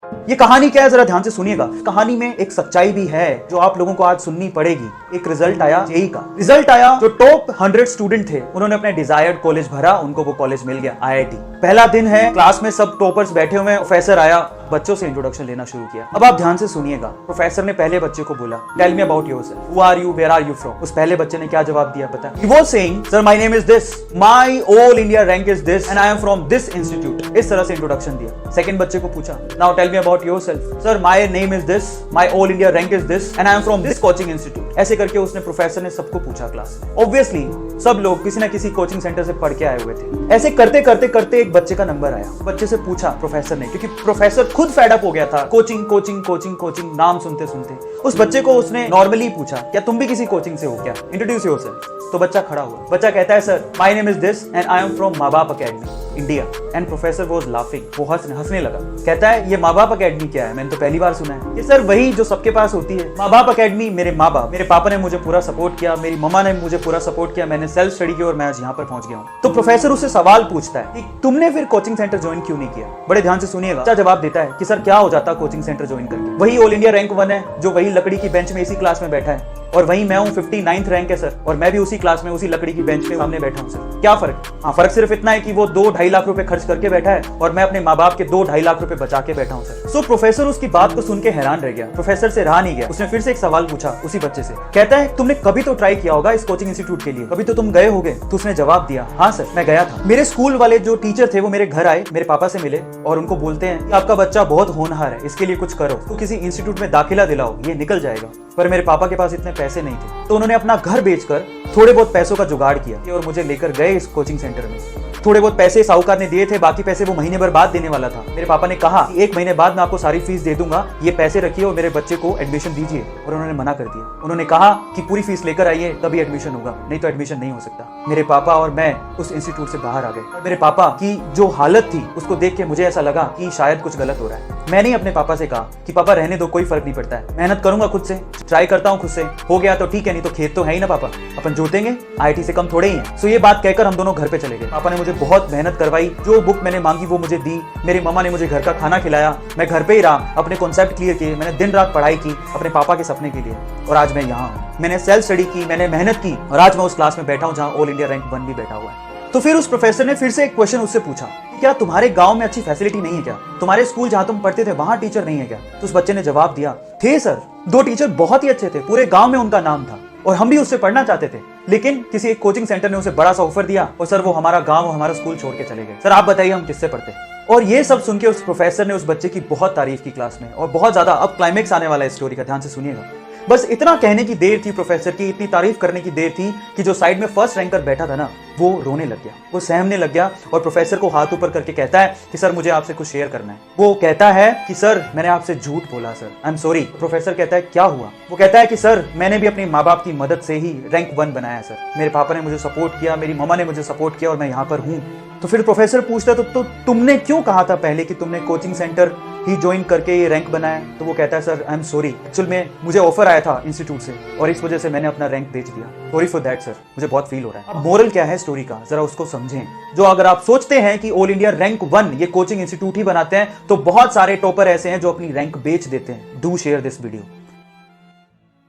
ये कहानी क्या है, जरा ध्यान से सुनिएगा। कहानी में एक सच्चाई भी है जो आप लोगों को आज सुननी पड़ेगी। एक रिजल्ट आया जेईई का। रिजल्ट आया, जो टॉप 100 स्टूडेंट थे उन्होंने अपने डिजायर्ड कॉलेज भरा, उनको वो कॉलेज मिल गया, आईआईटी। पहला दिन है, क्लास में सब टॉपर्स बैठे हुए हैं। प्रोफेसर आया, बच्चों से इंट्रोडक्शन लेना शुरू किया। अब आप ध्यान से सुनिएगा। प्रोफेसर ने पहले बच्चे को बोला, tell me about yourself, who are you, where are you from. उस पहले बच्चे ने क्या जवाब दिया पता है? He was saying, sir my name is this, my all India rank is this and I am from this institute. इस तरह से इंट्रोडक्शन दिया। सेकंड बच्चे को पूछा, now tell me about yourself, sir my name is this, my all India rank is this and I am from this coaching institute. ऐसे करके उसने प्रोफेसर ने सबको पूछा क्लास में। ऑब्वियसली सब लोग किसी ना किसी कोचिंग सेंटर से पढ़ के आए हुए थे। ऐसे करते करते करते एक बच्चे का नंबर आया। बच्चे से पूछा प्रोफेसर ने, क्योंकि प्रोफेसर खुद फेड अप हो गया था कोचिंग कोचिंग कोचिंग कोचिंग नाम सुनते सुनते। उस बच्चे को उसने नॉर्मली पूछा, क्या तुम भी किसी कोचिंग से हो क्या, इंट्रोड्यूस योरसेल्फ। तो बच्चा खड़ा हुआ। बच्चा कहता है, sir my name is this and I am from माँ बाप academy India. And professor was laughing, वो हंसने लगा। कहता है, ये माँ बाप अकेडमी क्या है, मैंने तो पहली बार सुना है। ये सर वही जो सबके पास होती है, माँ बाप अकेडमी। मेरे माँ बाप, मेरे पापा ने मुझे पूरा सपोर्ट किया, मेरी मम्मा ने मुझे पूरा सपोर्ट किया, मैंने सेल्फ स्टडी की और मैं आज यहाँ पर पहुंच गया हूँ। तो प्रोफेसर उससे सवाल पूछता है कि तुमने फिर कोचिंग सेंटर ज्वाइन क्यों नहीं किया। बड़े ध्यान से सुनिएगा। बच्चा जवाब देता है कि सर क्या हो जाता कोचिंग सेंटर ज्वाइन करके, वही ऑल इंडिया रैंक 1 है, जो वही लकड़ी की बेंच में इसी क्लास में बैठा है, और वहीं मैं हूँ 59th रैंक है सर, और मैं भी उसी क्लास में उसी लकड़ी की बेंच पे सामने बैठा हूँ सर। क्या फर्क? हाँ, फर्क सिर्फ इतना है कि वो 2-2.5 लाख रुपए खर्च करके बैठा है और मैं अपने माँ बाप के 2-2.5 लाख रुपए बचा के बैठा हूँ सर। सो प्रोफेसर उसकी बात को सुन के हैरान रह गया। प्रोफेसर से रहा नहीं गया, उसने फिर से एक सवाल पूछा उसी बच्चे से। कहता है, तुमने कभी तो ट्राई किया होगा इस कोचिंग इंस्टीट्यूट के लिए, कभी तो तुम गए होगे। तो उसने जवाब दिया, हाँ सर मैं गया था। मेरे स्कूल वाले जो टीचर थे वो मेरे घर आए, मेरे पापा से मिले और उनको बोलते हैं कि आपका बच्चा बहुत होनहार है, इसके लिए कुछ करो, तो किसी इंस्टीट्यूट में दाखिला दिलाओ, ये निकल जाएगा। पर मेरे पापा के पास इतने पैसे नहीं थे, तो उन्होंने अपना घर बेचकर थोड़े बहुत पैसों का जुगाड़ किया और मुझे लेकर गए इस कोचिंग सेंटर में। थोड़े बहुत पैसे साहूकार ने दिए थे, बाकी पैसे वो महीने भर बाद देने वाला था। मेरे पापा ने कहा कि 1 महीने बाद मैं आपको सारी फीस दे दूंगा, ये पैसे रखिए और मेरे बच्चे को एडमिशन दीजिए। और उन्होंने मना कर दिया। उन्होंने कहा कि पूरी फीस लेकर आइए तभी एडमिशन होगा, नहीं तो एडमिशन नहीं हो सकता। मेरे पापा और मैं उस इंस्टीट्यूट से बाहर आ गए। और मेरे पापा की जो हालत थी उसको देख के मुझे ऐसा लगा कि शायद कुछ गलत हो रहा है। मैंने ही अपने पापा से कहा कि पापा रहने दो, कोई फर्क नहीं पड़ता है, मेहनत करूंगा खुद से, ट्राई करता हूँ खुद से, हो गया तो ठीक है, नहीं तो खेत तो है ही ना पापा, अपन जोतेंगे, आईआईटी से कम थोड़े ही है। सो ये बात कहकर हम दोनों घर पे चले गए। पापा ने मुझे बहुत मेहनत करवाई, जो बुक मैंने मांगी वो मुझे दी, मेरी मम्मा ने मुझे घर का खाना खिलाया, मैं घर पे ही रहा, अपने कॉन्सेप्ट क्लियर किए, मैंने दिन रात पढ़ाई की अपने पापा के सपने के लिए, और आज मैं यहाँ हूँ। मैंने सेल्फ स्टडी की, मैंने मेहनत की, और आज मैं उस क्लास में बैठा हूँ जहाँ ऑल इंडिया रैंक 1 भी बैठा हुआ है। तो फिर उस प्रोफेसर ने फिर से एक क्वेश्चन उससे पूछा, क्या तुम्हारे गांव में अच्छी फैसिलिटी नहीं है क्या, तुम्हारे स्कूल जहां तुम पढ़ते थे वहां टीचर नहीं है क्या। तो उस बच्चे ने जवाब दिया, थे सर, 2 टीचर बहुत ही अच्छे थे, पूरे गांव में उनका नाम था और हम भी उससे पढ़ना चाहते थे, लेकिन किसी एक कोचिंग सेंटर ने उसे बड़ा सा ऑफर दिया और सर वो हमारा गांव और हमारा स्कूल छोड़ के चले गए। सर आप बताइए हम किससे पढ़ते। और ये सब सुन के उस प्रोफेसर ने उस बच्चे की बहुत तारीफ की क्लास में, और बहुत ज्यादा। अब क्लाइमेक्स आने वाला है स्टोरी का, ध्यान से सुनिएगा। बस इतना कहने की देर थी प्रोफेसर की, इतनी तारीफ करने की देर थी कि जो साइड में फर्स्ट रैंकर बैठा था ना, वो रोने लग गया, वो सहमने लग गया और प्रोफेसर को हाथ ऊपर करके कहता है कि सर मुझे आपसे कुछ शेयर करना है। वो कहता है कि सर मैंने आपसे झूठ बोला sir, I am sorry. Professor कहता है क्या हुआ। वो कहता है कि सर मैंने भी अपने माँ बाप की मदद से ही रैंक 1 बनाया सर, मेरे पापा ने मुझे सपोर्ट किया, मेरी मम्मा ने मुझे सपोर्ट किया और मैं यहाँ पर हूँ। तो फिर प्रोफेसर पूछता है, तो तुमने क्यों कहा था पहले कि तुमने कोचिंग सेंटर ही ज्वाइन करके ये रैंक बनाया। तो वो कहता है, sir I am sorry, actual में मुझे ऑफर आया था इंस्टीट्यूट से और इस वजह से मैंने अपना रैंक बेच दिया, सॉरी फॉर दैट सर, मुझे बहुत फील हो रहा है। अब मोरल क्या है स्टोरी का, जरा उसको समझें। जो अगर आप सोचते हैं कि ऑल इंडिया रैंक 1 ये कोचिंग इंस्टीट्यूट ही बनाते हैं, तो बहुत सारे टॉपर ऐसे हैं जो अपनी रैंक बेच देते हैं। Do share this video.